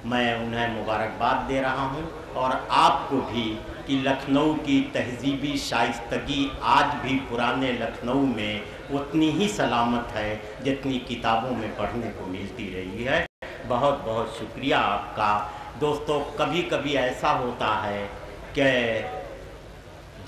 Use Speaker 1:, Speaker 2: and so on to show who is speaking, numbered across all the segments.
Speaker 1: میں انہیں مبارکباد دے رہا ہوں، اور آپ کو بھی کہ لکھنؤ کی تہذیبی شائستگی آج بھی پرانے لکھنؤ میں اتنی ہی سلامت ہے جتنی کتابوں میں پڑھنے کو ملتی رہی ہے۔ بہت بہت شکریہ آپ کا۔ دوستو، کبھی کبھی ایسا ہوتا ہے کہ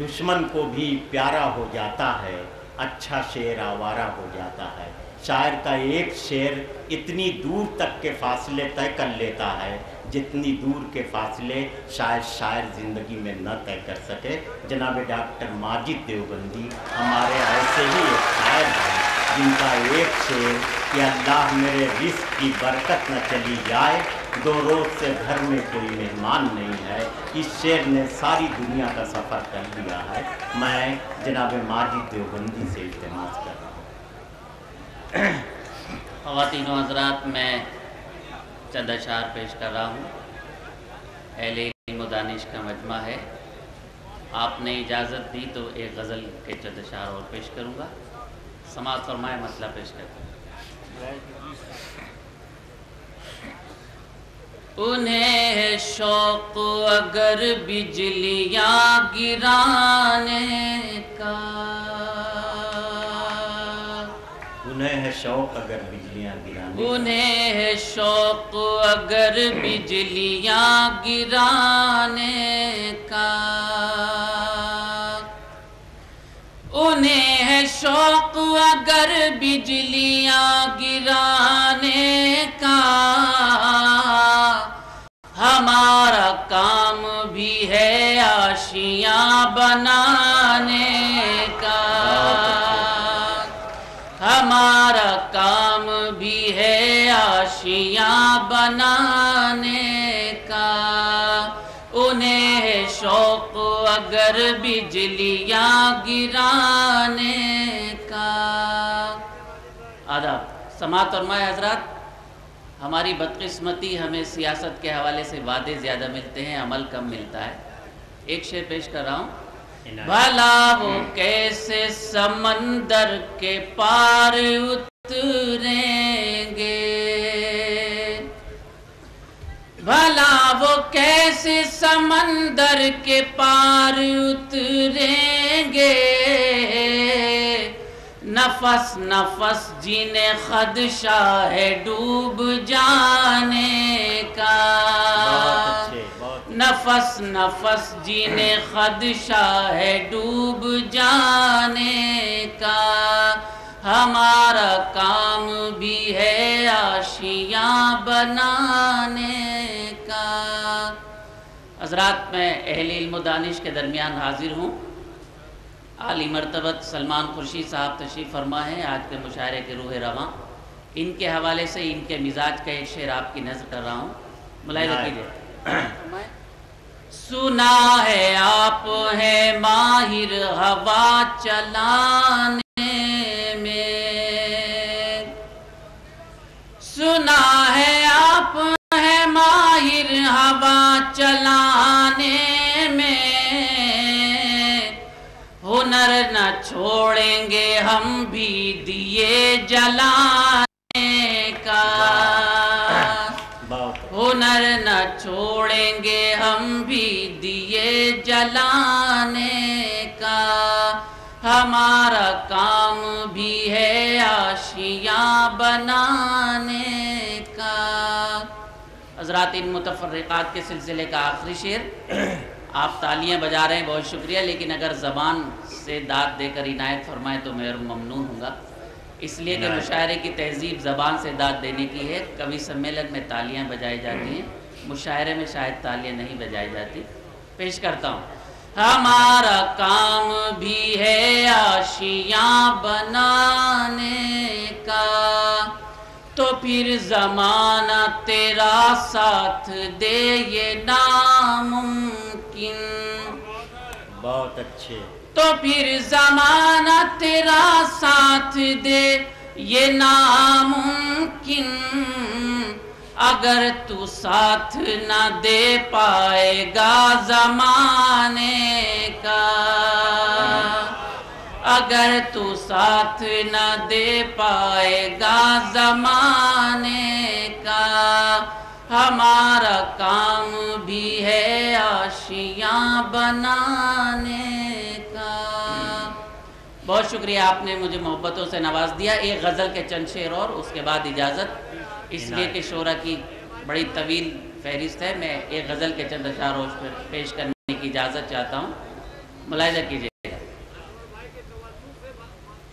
Speaker 1: دشمن کو بھی پیارا ہو جاتا ہے، اچھا شعر آوارہ ہو جاتا ہے۔ شاعر کا ایک شعر اتنی دور تک کے فاصلے طے کر لیتا ہے جتنی دور کے فاصلے شاید شاعر زندگی میں نہ طے کر سکے۔ جناب ڈاکٹر ماجد دیوبندی ہمارے ایسے ہی ایک شاعر ہیں جن کا ایک شعر کہ اللہ میرے رزق کی برکت نہ چلی جائے، 2 روز سے گھر میں کوئی مہمان نہیں ہے، اس شعر نے ساری دنیا کا سفر کر لیا ہے۔ میں جناب ماجد دیوبندی سے التماس کر رہا ہوں۔
Speaker 2: خواتین و حضرات، میں چند اشعار پیش کر رہا ہوں۔ اہل علم و دانش کا مجمع ہے، آپ نے اجازت دی تو ایک غزل کے چند اشعار اور پیش کروں گا۔ سماعت فرمائے، مسئلہ پیش کرتا ہوں۔ انہیں ہے شوق اگر بجلیاں گرانے کا،
Speaker 1: انہیں ہے شوق اگر بجلیاں گرانے کا،
Speaker 2: انہیں ہے شوق اگر بجلیاں گرانے کا، انہیں ہے شوق اگر بجلیاں گرانے کا، ہمارا کام بھی ہے آشیاں بنانے کا، ہمارا کام بھی ہے آشیاں بنانے کا، انہیں ہے شوق اگر بجلیاں گرانے کا۔ آداب، سماعت فرمائے حضرات۔ ہماری بدقسمتی، ہمیں سیاست کے حوالے سے وعدے زیادہ ملتے ہیں، عمل کم ملتا ہے۔ ایک شعر پیش کر رہا ہوں۔ بھلا وہ کیسے سمندر کے پار اتریں گے، بھلا وہ کیسے سمندر کے پار اتریں گے، نفس نفس جنہیں خدشہ ہے ڈوب جانے کا، نفس نفس جنہیں خدشہ ہے ڈوب جانے کا، ہمارا کام بھی ہے آشیاں بنانے کا۔ حضرات، میں اہل علم و دانش کے درمیان حاضر ہوں۔ عالی مرتبت سلمان خورشید صاحب تشریف فرما ہے، آج کے مشاعرے کے روح رواں۔ ان کے حوالے سے ان کے مزاج کا ایک شعر آپ کی نظر کر رہا ہوں، ملاحظہ کیجیے۔ سنا ہے آپ ہیں ماہر ہوا چلانے میں، سنا ہے آپ ہیں ماہر ہوا چلانے میں، ہنر نہ چھوڑیں گے ہم بھی دیے جلانے کا، ہنر نہ چھوڑیں گے ہم بھی دیے جلانے کا، ہمارا کام بھی ہے آشیاں بنانے کا۔ حضرات، ان متفرقات کے سلسلے کا آخری شعر۔ آپ تالیاں بجا رہے ہیں، بہت شکریہ، لیکن اگر زبان سے داد دے کر عنایت فرمائیں تو میں ممنون ہوں گا، اس لیے کہ مشاعرے کی تہذیب زبان سے داد دینے کی ہے۔ کبھی سمیلن میں تالیاں بجائی جاتی ہیں، مشاعرے میں شاید تالیاں نہیں بجائی جاتی۔ پیش کرتا ہوں۔ ہمارا کام بھی ہے آشیاں بنانے کا، تو پھر زمانہ تیرا ساتھ دے یہ ناممکن،
Speaker 1: بہت اچھے،
Speaker 2: تو پھر زمانہ تیرا ساتھ دے یہ ناممکن، اگر تو ساتھ نہ دے پائے گا زمانے کا، اگر تو ساتھ نہ دے پائے گا زمانے کا، ہمارا کام بھی ہے آشیاں بنانے کا۔ بہت شکریہ، آپ نے مجھے محبتوں سے نواز دیا۔ ایک غزل کے چند شعر اور اس کے بعد اجازت، اس لیے کہ شعرا کی بڑی طویل فہرست ہے، میں ایک غزل کے چند اشعار پیش کرنے کی اجازت چاہتا ہوں، ملاحظہ کیجیے۔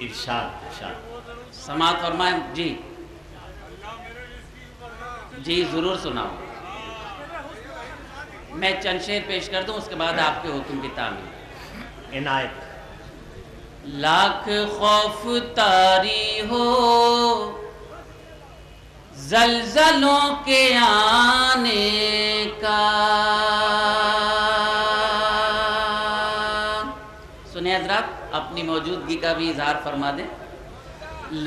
Speaker 1: ارشاد
Speaker 2: سماعت فرمائیں۔ جی ضرور سناؤں، میں چند شعر پیش کر دوں، اس کے بعد آپ کے حکم کی تعمیل۔
Speaker 1: عنایت۔
Speaker 2: لاکھ خوف طاری ہو زلزلوں کے آنے کا، سنیں حضرات، اپنی موجودگی کا بھی اظہار فرما دیں۔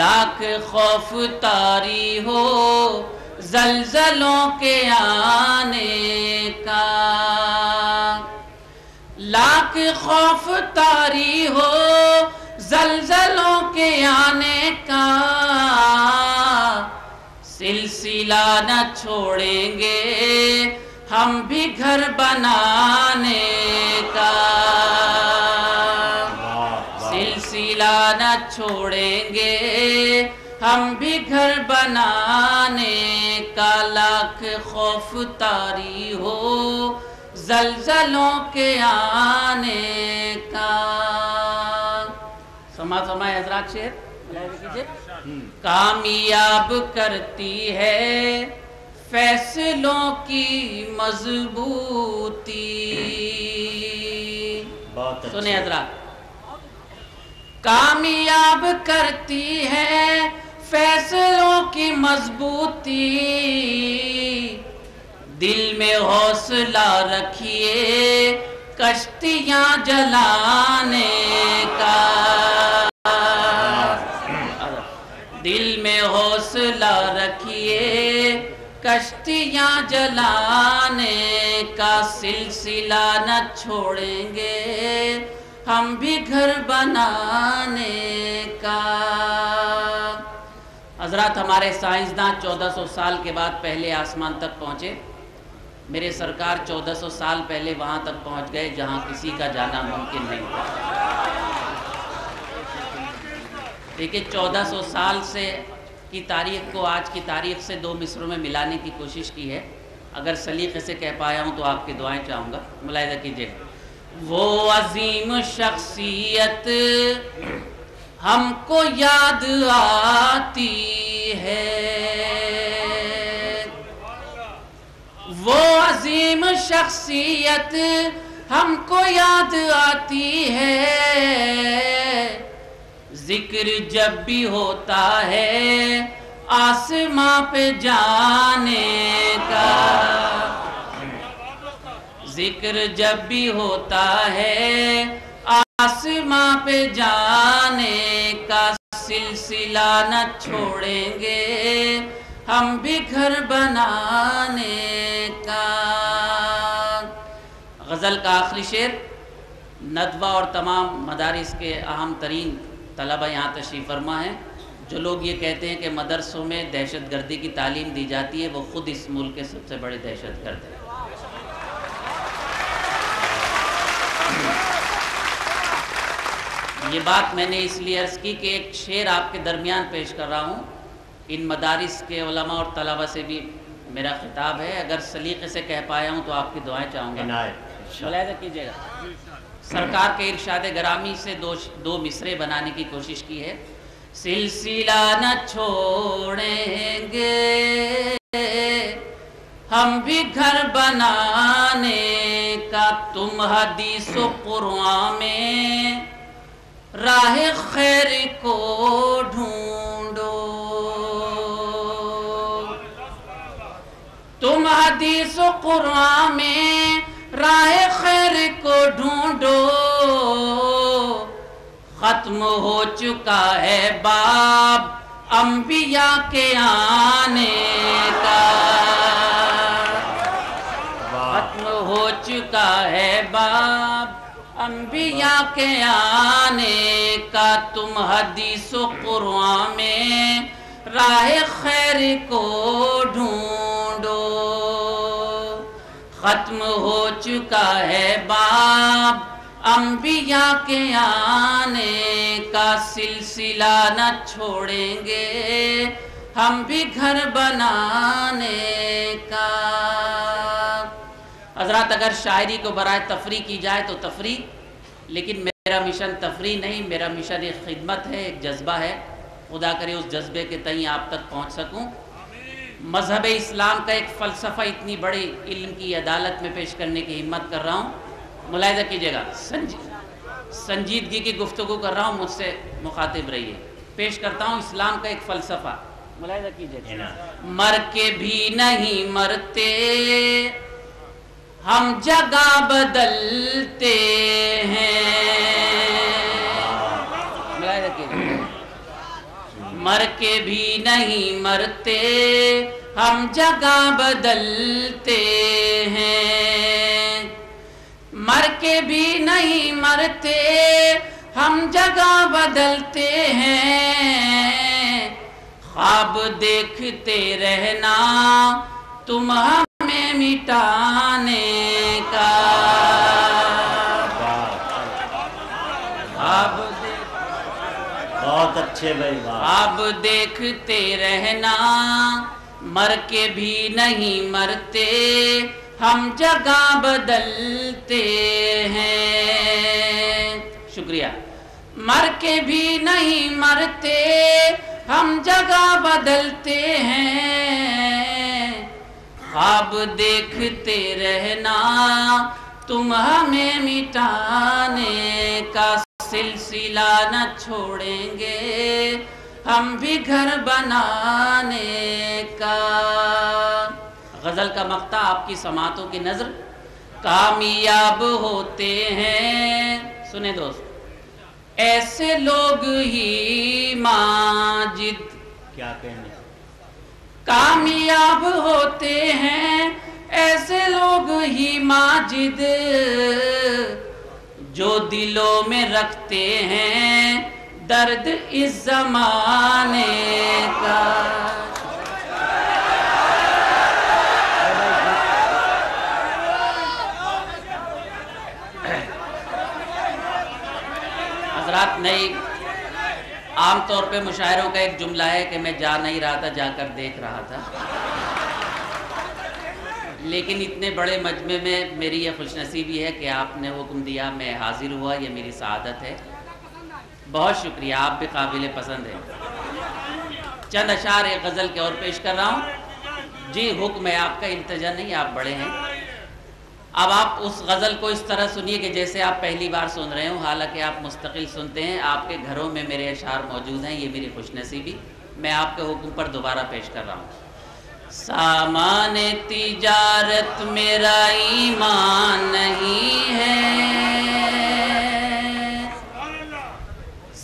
Speaker 2: لاکھ خوف طاری ہو زلزلوں کے آنے کا، لاکھ خوف طاری ہو زلزلوں کے آنے کا، سلسلہ نہ چھوڑیں گے ہم بھی گھر بنانے کا، سلسلہ نہ چھوڑیں گے ہم بھی گھر بنانے کا، لاکھ خوف طاری ہو زلزلوں کے آنے کا۔ سمائے حضرات شعر کیجئے۔ کامیاب کرتی ہے فیصلوں کی مضبوطی، سنیں حضرات، کامیاب کرتی ہے فیصلوں کی مضبوطی، دل میں حوصلہ رکھیے کشتیاں جلانے کا، دل میں حوصلہ رکھیے کشتیاں جلانے کا، سلسلہ نہ چھوڑیں گے ہم بھی گھر بنانے کا۔ حضرات، ہمارے سائنسداں 1400 سال کے بعد پہلے آسمان تک پہنچے، میرے سرکار 1400 سال پہلے وہاں تک پہنچ گئے جہاں کسی کا جانا ممکن نہیں تھا۔ دیکھیں، 1400 سال سے کی تاریخ کو آج کی تاریخ سے 2 مصروں میں ملانے کی کوشش کی ہے، اگر سلیقے سے کہہ پایا ہوں تو آپ کی دعائیں چاہوں گا، ملاحظہ کیجئے۔ وہ عظیم شخصیت ہم کو یاد آتی ہے، وہ عظیم شخصیت ہم کو یاد آتی ہے، ذکر جب بھی ہوتا ہے آسماں پہ جانے کا، ذکر جب بھی ہوتا ہے آسماں پہ جانے کا، سلسلہ نہ چھوڑیں گے ہم بھی گھر بنانے کا۔ غزل کا آخری شعر، ندوہ اور تمام مدارس کے اہم ترین طلبہ یہاں تشریف فرما ہیں۔ جو لوگ یہ کہتے ہیں کہ مدرسوں میں دہشت گردی کی تعلیم دی جاتی ہے، وہ خود اس ملک کے سب سے بڑے دہشت گرد ہیں۔ یہ بات میں نے اس لیے عرض کی کہ ایک شعر آپ کے درمیان پیش کر رہا ہوں، ان مدارس کے علماء اور طلبہ سے بھی میرا خطاب ہے، اگر سلیقے سے کہہ پایا ہوں تو آپ کی دعائیں چاہوں گا، ملاحظہ کیجئے گا۔ سرکار کے ارشاد گرامی سے 2 مصرے بنانے کی کوشش کی ہے۔ سلسلہ نہ چھوڑیں گے ہم بھی گھر بنانے کا، تم حدیث و قرآن میں راہ خیر کو ڈھونڈو، تم حدیث و قرآن میں راہ خیر کو ڈھونڈو، ختم ہو چکا ہے باب انبیاء کے آنے کا، ختم ہو چکا ہے باب انبیاء کے آنے کا، تم حدیث و قرآن میں راہ خیر کو ڈھونڈو۔ ختم ہو چکا ہے باب انبیاء کے آنے کا، سلسلہ نہ چھوڑیں گے ہم بھی گھر بنانے کا۔ حضرات اگر شاعری کو برائے تفریح کی جائے تو تفریح، لیکن میرا مشن تفریح نہیں، میرا مشن ایک خدمت ہے، ایک جذبہ ہے۔ خدا کرے اس جذبے کے تئیں آپ تک پہنچ سکوں۔ مذہب اسلام کا ایک فلسفہ اتنی بڑی علم کی عدالت میں پیش کرنے کی ہمت کر رہا ہوں، ملاحظہ کیجئے گا، سنجیدگی کی گفتگو کر رہا ہوں، مجھ سے مخاطب رہیے۔ پیش کرتا ہوں اسلام کا ایک فلسفہ، ملاحظہ کیجئے گا۔ مر کے بھی نہیں مرتے ہم جگہ بدلتے ہیں، ملاحظہ کیجئے گا۔ مر کے بھی نہیں مرتے ہم جگہ بدلتے ہیں، مر کے بھی نہیں مرتے ہم جگہ بدلتے ہیں، خواب دیکھتے رہنا تم ہمیں مٹانے کا،
Speaker 1: بہت اچھے بھائی،
Speaker 2: خواب دیکھتے رہنا مر کے بھی نہیں مرتے ہم جگہ بدلتے ہیں۔ شکریہ۔ مر کے بھی نہیں مرتے ہم جگہ بدلتے ہیں، خواب دیکھتے رہنا تم ہمیں مٹانے کا، سلسلہ نہ چھوڑیں گے ہم بھی گھر بنانے کا۔ غزل کا مقطع آپ کی سماعتوں کی نظر۔ کامیاب ہوتے ہیں، سنیں دوست، ایسے لوگ ہی ماجد،
Speaker 1: کیا کہنے،
Speaker 2: کامیاب ہوتے ہیں ایسے لوگ ہی ماجد، جو دلوں میں رکھتے ہیں درد اس زمانے کا۔ حضرات، نہیں، عام طور پہ مشاعروں کا ایک جملہ ہے کہ میں جا نہیں رہا تھا، جا کر دیکھ رہا تھا، لیکن اتنے بڑے مجمع میں میری یہ خوش نصیبی ہے کہ آپ نے حکم دیا، میں حاضر ہوا، یہ میری سعادت ہے۔ بہت شکریہ، آپ بھی قابل پسند ہیں۔ چند اشعار ایک غزل کے اور پیش کر رہا ہوں۔ جی حکم ہے آپ کا، التجا نہیں، آپ بڑے ہیں۔ اب آپ اس غزل کو اس طرح سنیے کہ جیسے آپ پہلی بار سن رہے ہوں، حالانکہ آپ مستقل سنتے ہیں، آپ کے گھروں میں میرے اشعار موجود ہیں، یہ میری خوش نصیبی، میں آپ کے حکم پر دوبارہ پیش کر رہا ہوں۔ سامان تجارت میرا ایمان نہیں ہے،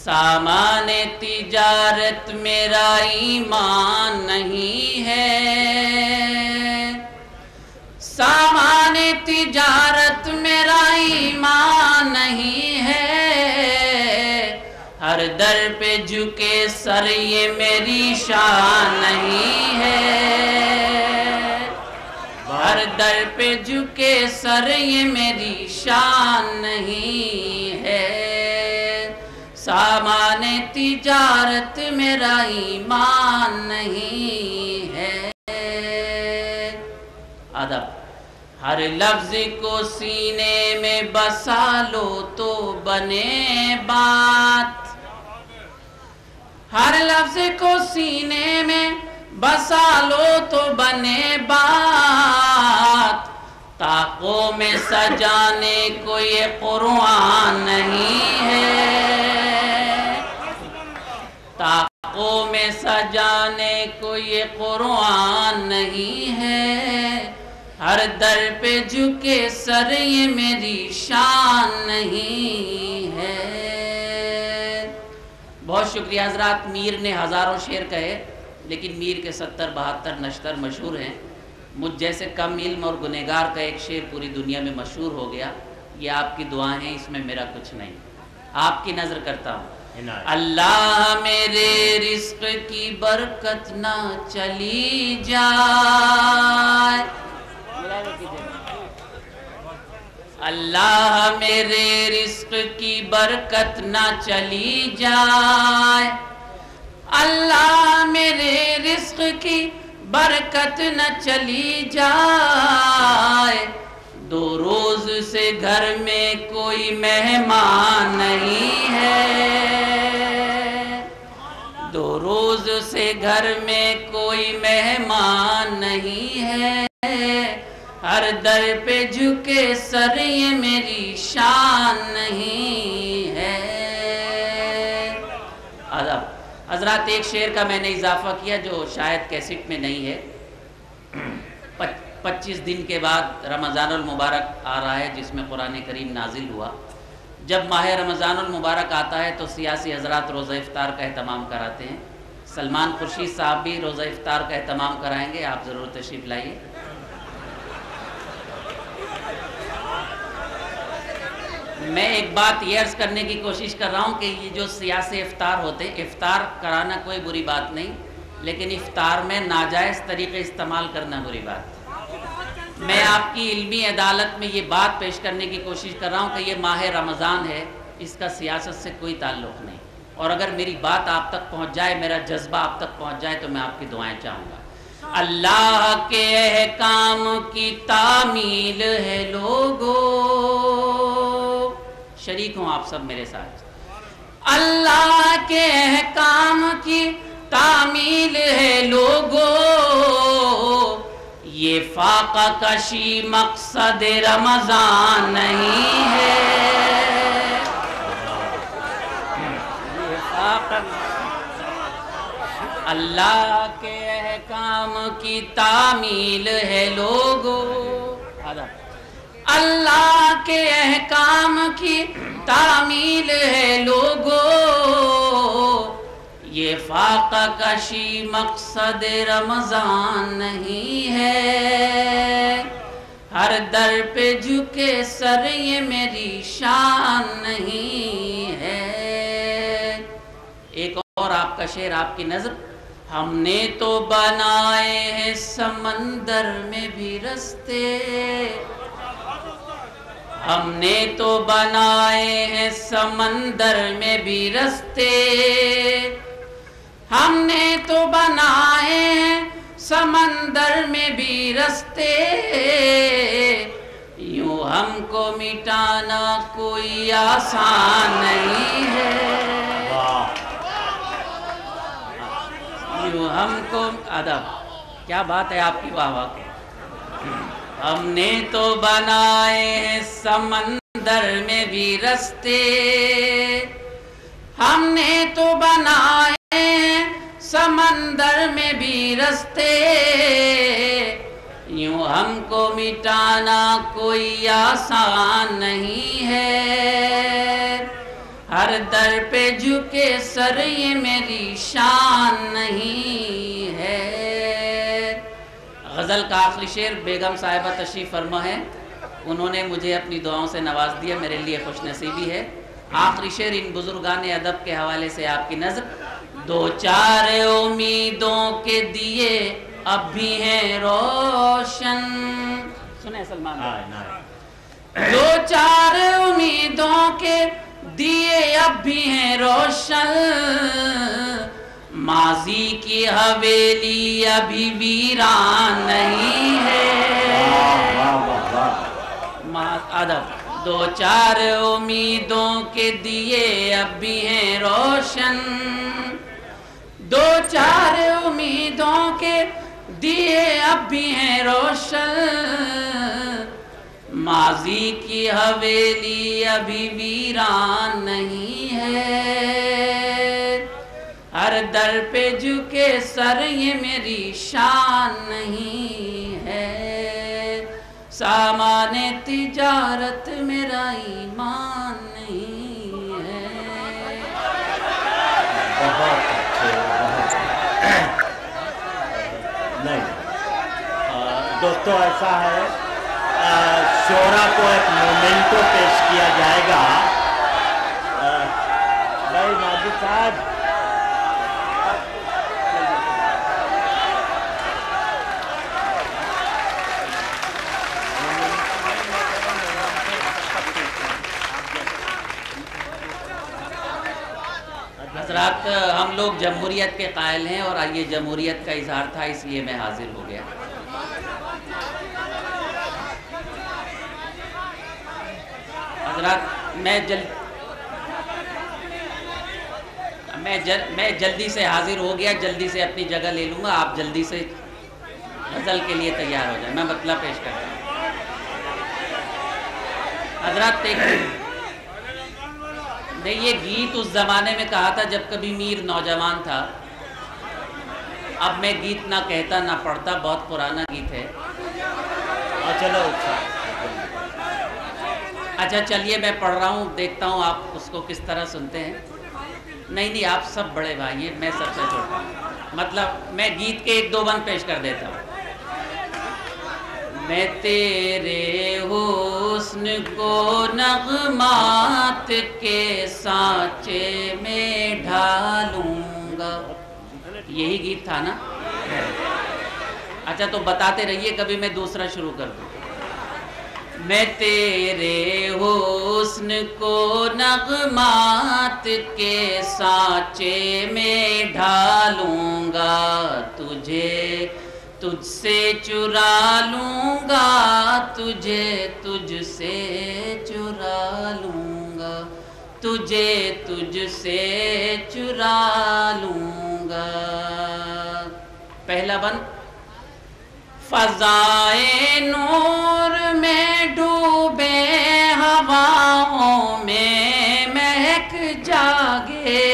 Speaker 2: سامان تجارت میرا ایمان نہیں ہے، سامان تجارت میرا ایمان نہیں ہے، ہر در پہ جھکے سر یہ میری شان نہیں ہے، ہر در پہ جھکے سر یہ میری شان نہیں ہے، سامان تجارت میرا ایمان نہیں ہے۔ ادب۔ ہر لفظ کو سینے میں بسا لو تو بنے بات، ہر لفظ کو سینے میں بسا لو تو بنے بات، طاقوں میں سجانے کو یہ قرآن نہیں ہے، طاقوں میں سجانے کو یہ قرآن نہیں ہے، ہر در پہ جھکے سر یہ میری شان نہیں ہے۔ بہت شکریہ حضرات۔ میر نے ہزاروں شعر کہے، لیکن میر کے 70-72 نشتر مشہور ہیں۔ مجھ جیسے کم علم اور گنہگار کا ایک شعر پوری دنیا میں مشہور ہو گیا، یہ آپ کی دعائیں ہیں، اس میں میرا کچھ نہیں، آپ کی نظر کرتا ہوں۔ اللہ میرے رزق کی برکت نہ چلی جائے، اللہ میرے رزق کی برکت نہ چلی جائے، اللہ میرے رزق کی برکت نہ چلی جائے، 2 روز سے گھر میں کوئی مہمان نہیں ہے، 2 روز سے گھر میں کوئی مہمان نہیں ہے، ہر در پہ جھکے سر یہ میری شان نہیں ہے۔ حضرات ایک شعر کا میں نے اضافہ کیا جو شاید کیسٹ میں نہیں ہے۔ 25 دن کے بعد رمضان المبارک آ رہا ہے جس میں قرآن کریم نازل ہوا۔ جب ماہ رمضان المبارک آتا ہے تو سیاسی حضرات روزہ افطار کا اہتمام کراتے ہیں۔ سلمان خورشید صاحب بھی روزہ افطار کا اہتمام کرائیں گے، آپ ضرور تشریف لائیے۔ میں ایک بات یہ عرض کرنے کی کوشش کر رہا ہوں کہ یہ جو سیاسی افطار ہوتے ہیں، افطار کرانا کوئی بری بات نہیں، لیکن افطار میں ناجائز طریقے استعمال کرنا بری بات ہے۔ میں آپ کی علمی عدالت میں یہ بات پیش کرنے کی کوشش کر رہا ہوں کہ یہ ماہ رمضان ہے، اس کا سیاست سے کوئی تعلق نہیں، اور اگر میری بات آپ تک پہنچ جائے، میرا جذبہ آپ تک پہنچ جائے تو میں آپ کی دعائیں چاہوں گا۔ اللہ کے احکام کی تعمیل ہے لوگو، شریک ہوں آپ سب میرے ساتھ۔ اللہ کے احکام کی تعمیل ہے لوگو، یہ فاقہ کشی مقصد رمضان نہیں ہے، اللہ کے احکام کی تعمیل ہے لوگو، اللہ کے احکام کی تعمیل ہے لوگو، یہ فاقہ کشی مقصد رمضان نہیں ہے، ہر در پہ جھکے سر یہ میری شان نہیں ہے۔ ایک اور آپ کا شعر، آپ کی نظر۔ ہم نے تو بنائے ہیں سمندر میں بھی رستے، ہم نے تو بنائے ہیں سمندر میں بھی رستے، ہم نے تو بنائے ہیں سمندر میں بھی رستے، یوں ہم کو مٹانا کوئی آسان نہیں ہے، یوں ہم کو ادب، کیا بات ہے آپ کی، واہ واہ کی۔ ہم نے تو بنائے ہیں سمندر میں بھی رستے، ہم نے تو بنائے ہیں سمندر میں بھی رستے، یوں ہم کو مٹانا کوئی آسان نہیں ہے، ہر در پہ جھکے سر یہ میری شان نہیں ہے۔ غزل کا آخری شعر بیگم صاحبہ تشریف فرما ہے، انہوں نے مجھے اپنی دعاؤں سے نواز دیا، میرے لیے خوش نصیبی ہے۔ آخری شعر ان بزرگان ادب کے حوالے سے آپ کی نظر۔ 2-4 امیدوں کے دیے اب بھی ہیں روشن، سنیں سلمان، 2-4 امیدوں کے دیے اب بھی ہیں روشن، ماضی کی حویلی ابھی ویران نہیں ہے، ادب 2-4 امیدوں کے دیے اب بھی ہیں روشن، 2-4 امیدوں کے دیے اب بھی ہیں روشن، ماضی کی حویلی ابھی ویران نہیں ہے، ہر در پہ جھکے سر یہ میری شان نہیں ہے، سامان تجارت میرا ایمان نہیں ہے۔
Speaker 1: بہت اچھے، نہیں دوستو، ایسا ہے شعرا کو ایک مومنٹو پیش کیا جائے گا۔ بھائی ماجد صاحب،
Speaker 2: حضرات ہم لوگ جمہوریت کے قائل ہیں اور یہ جمہوریت کا اظہار تھا، اس لیے میں حاضر ہو گیا۔ حضرات میں جلدی سے حاضر ہو گیا، جلدی سے اپنی جگہ لے لوں گا، آپ جلدی سے غزل کے لیے تیار ہو جائیں، میں مطلب پیش کرتا ہوں۔ حضرات یہ گیت اس زمانے میں کہا تھا جب کبھی میر نوجوان تھا، اب میں گیت نہ کہتا نہ پڑھتا، بہت پرانا گیت ہے۔
Speaker 1: چلو
Speaker 2: اچھا چلیے میں پڑھ رہا ہوں، دیکھتا ہوں آپ اس کو کس طرح سنتے ہیں۔ نہیں آپ سب بڑے بھائی ہیں، میں سب سے چھوٹا ہوں، مطلب میں گیت کے 1-2 بند پیش کر دیتا ہوں۔ میں تیرے حسن کو نغمات کے سانچے میں ڈھالوں گا، یہی گیت تھا نا؟ اچھا تو بتاتے رہیے، کبھی میں دوسرا شروع کر دوں۔ میں تیرے حسن کو نغمات کے سانچے میں ڈھالوں گا، تجھ سے چرا لوں گا، تجھ سے چرا لوں گا، تجھ سے چرا لوں گا۔ پہلا بند، فضائے نور میں ڈوبے ہواؤں میں مہک جاگے،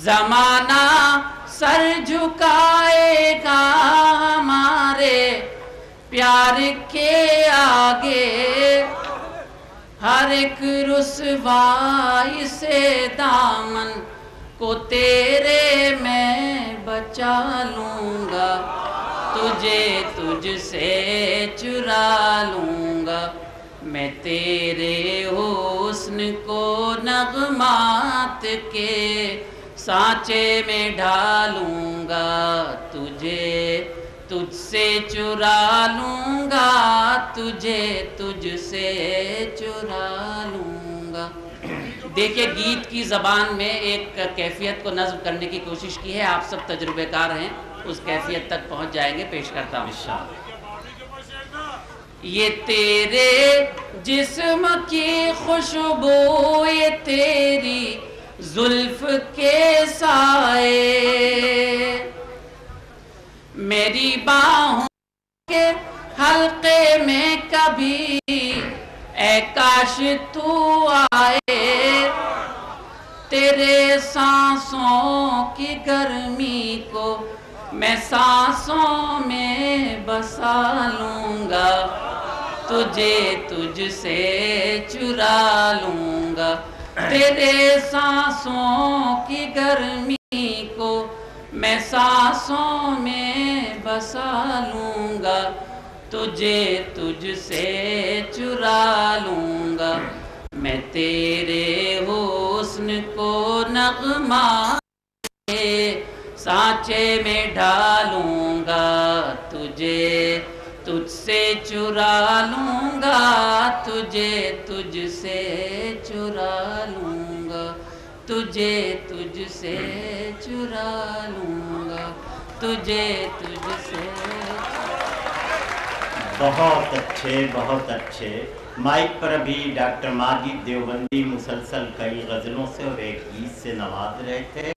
Speaker 2: زمانہ سر جھکائے گا ہمارے پیار کے آگے، ہر ایک رسوائی سے دامن کو تیرے میں بچا لوں گا، تجھ سے چرا لوں گا، میں تیرے حسن کو نغمات کے سانچے میں ڈھالوں گا، تجھ سے چرا لوں گا، تجھ سے چرا لوں گا۔ دیکھیں گیت کی زبان میں ایک کیفیت کو نظم کرنے کی کوشش کی ہے، آپ سب تجربے کار ہیں، اس کیفیت تک پہنچ جائیں گے، پیش کرتا ہوں انشاءاللہ۔ یہ تیرے جسم کی خوشبو، یہ تیری زلف کے سائے، میری باہوں کے حلقے میں کبھی اے کاش تو آئے، تیرے سانسوں کی گرمی کو میں سانسوں میں بسا لوں گا، تجھ سے چرا لوں گا، تیرے سانسوں کی گرمی کو میں سانسوں میں بسا لوں گا، تجھ سے چرا لوں گا، میں تیرے حسن کو نغمات کے سانچے میں ڈھالوں گا، تجھ سے چرا لوں گا، تجھ سے چرا لوں گا، تجھ سے چرا لوں گا، تجھ سے۔
Speaker 1: بہت اچھے۔ مائک پر ابھی ڈاکٹر ماجد دیوبندی مسلسل کئی غزلوں سے اور ایک گیت سے نواز رہے تھے۔